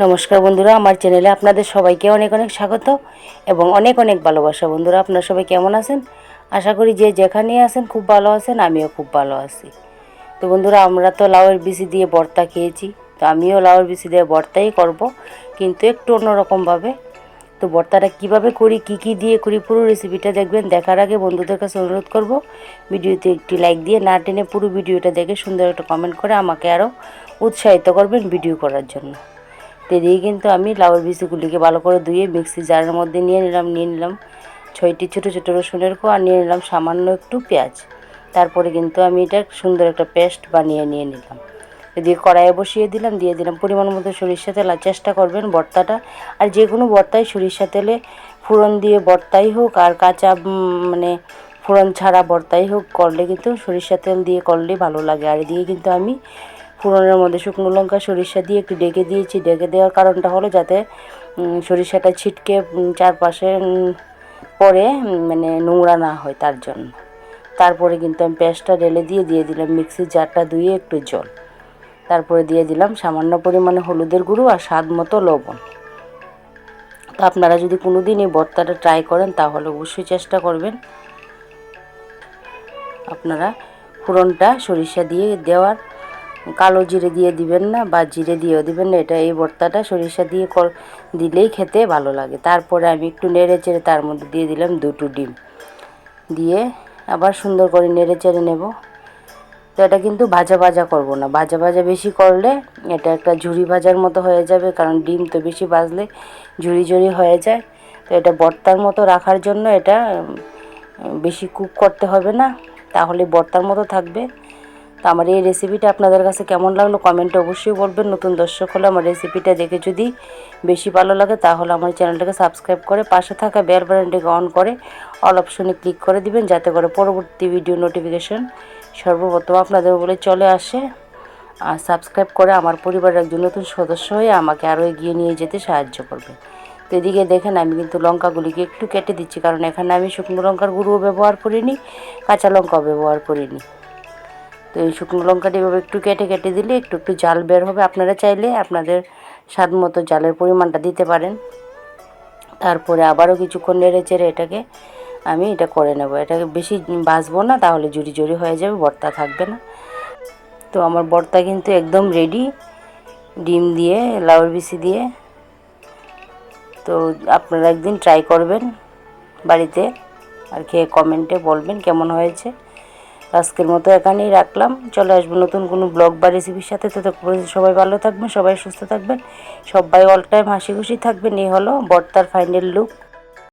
নমস্কার বন্ধুরা, আমার চ্যানেলে আপনাদের সবাইকে অনেক অনেক স্বাগত এবং অনেক অনেক ভালোবাসা। বন্ধুরা, আপনারা সবাই কেমন আছেন? আশা করি যে যেখানে আছেন খুব ভালো আছেন। আমিও খুব ভালো আছি। তো বন্ধুরা, আমরা তো লাউয়ের বিচি দিয়ে ভর্তা খেয়েছি, তো আমিও লাউয়ের বিচি দিয়ে ভর্তাই করব, কিন্তু একটু অন্যরকমভাবে। তো ভর্তাটা কিভাবে করি, কি কি দিয়ে করি, পুরো রেসিপিটা দেখবেন। দেখার আগে বন্ধুদের কাছে অনুরোধ করব, ভিডিওতে একটি লাইক দিয়ে না টেনে পুরো ভিডিওটা দেখে সুন্দর একটা কমেন্ট করে আমাকে আরও উৎসাহিত করবেন ভিডিও করার জন্য। তো দিয়ে কিন্তু আমি লাউয়ের বিচিগুলিকে ভালো করে ধুয়ে মিক্সি জারের মধ্যে নিয়ে নিলাম 6টি ছোটো ছোটো রসুনের কোয়া, আর নিয়ে নিলাম সামান্য একটু পেঁয়াজ। তারপরে কিন্তু আমি এটা সুন্দর একটা পেস্ট বানিয়ে নিয়ে নিলাম। দিয়ে কড়াইয়ে বসিয়ে দিলাম, দিয়ে দিলাম পরিমাণ মতো সরিষা তেল। আর চেষ্টা করবেন ভর্তাটা, আর যে কোনো ভর্তাই সরিষা তেলে ফোড়ন দিয়ে ভর্তাই হোক আর কাঁচা মানে ফোড়ন ছাড়া ভর্তাই হোক করলে কিন্তু সরিষা তেল দিয়ে করলে ভালো লাগে। আর দিয়ে কিন্তু আমি ফোড়নের মধ্যে শুকনো লঙ্কা সরিষা দিয়ে একটু ডেকে দিয়েছি। ডেকে দেওয়ার কারণটা হলো যাতে সরিষাটা ছিটকে চারপাশে পরে মানে নোংরা না হয়, তার জন্য। তারপরে কিন্তু আমি পেস্টটা ঢেলে দিয়ে দিলাম মিক্সির জারটা ধুয়ে একটু জল। তারপরে দিয়ে দিলাম সামান্য পরিমাণে হলুদের গুঁড়ো আর স্বাদ মতো লবণ। তো আপনারা যদি কোনো দিন এই ভর্তাটা ট্রাই করেন তাহলে অবশ্যই চেষ্টা করবেন আপনারা ফোড়নটা সরিষা দিয়ে দেওয়ার। কালো জিরে দিয়ে দিবেন না বা জিরে দিয়েও দিবেন না, এটা এই ভর্তাটা সরিষা দিয়ে দিলেই খেতে ভালো লাগে। তারপরে আমি একটু নেড়ে চেড়ে তার মধ্যে দিয়ে দিলাম 2টো ডিম, দিয়ে আবার সুন্দর করে নেড়ে চেড়ে নেব। তো এটা কিন্তু ভাজা ভাজা করব না, ভাজা ভাজা বেশি করলে এটা একটা ঝুরি ভাজার মতো হয়ে যাবে, কারণ ডিম তো বেশি ভাজলে ঝুরি ঝুরি হয়ে যায়। তো এটা ভর্তার মতো রাখার জন্য এটা বেশি কুক করতে হবে না, তাহলে ভর্তার মতো থাকবে। তো আমার এই রেসিপিটা আপনাদের কাছে কেমন লাগলো কমেন্টে অবশ্যই বলবেন। নতুন দর্শক হলে আমার রেসিপিটা দেখে যদি বেশি ভালো লাগে তাহলে আমার চ্যানেলটাকে সাবস্ক্রাইব করে পাশে থাকা বেল বাটনটিকে অন করে অল অপশনে ক্লিক করে দিবেন, যাতে করে পরবর্তী ভিডিও নোটিফিকেশন সর্বপ্রথম আপনাদের বলে চলে আসে। আর সাবস্ক্রাইব করে আমার পরিবারের একজন নতুন সদস্য হয়ে আমাকে আরও এগিয়ে নিয়ে যেতে সাহায্য করবে। তো এদিকে দেখেন আমি কিন্তু লঙ্কাগুলিকে একটু কেটে দিচ্ছি, কারণ এখানে আমি শুকনো লঙ্কার গুঁড়োও ব্যবহার করিনি, কাঁচা লঙ্কাও ব্যবহার করিনি। তো এই শুকনো লঙ্কাটি এভাবে একটু কেটে কেটে দিলে একটু একটু জাল বের হবে। আপনারা চাইলে আপনাদের স্বাদ মতো জালের পরিমাণটা দিতে পারেন। তারপরে আবারও কিছুক্ষণ নেড়ে চেড়ে এটাকে আমি এটা করে নেব। এটাকে বেশি ভাজবো না, তাহলে জুড়ি জুড়ি হয়ে যাবে, ভর্তা থাকবে না। তো আমার ভর্তা কিন্তু একদম রেডি, ডিম দিয়ে লাউয়ের বিচি দিয়ে। তো আপনারা একদিন ট্রাই করবেন বাড়িতে, আর খেয়ে কমেন্টে বলবেন কেমন হয়েছে। আজকের মতো এখানেই রাখলাম, চলে আসবো নতুন কোনো ব্লগ বা রেসিপির সাথে। তো সবাই ভালো থাকবেন, সবাই সুস্থ থাকবেন, সবাই অল টাইম হাসি খুশি থাকবেন। এই হলো ভর্তার ফাইনাল লুক।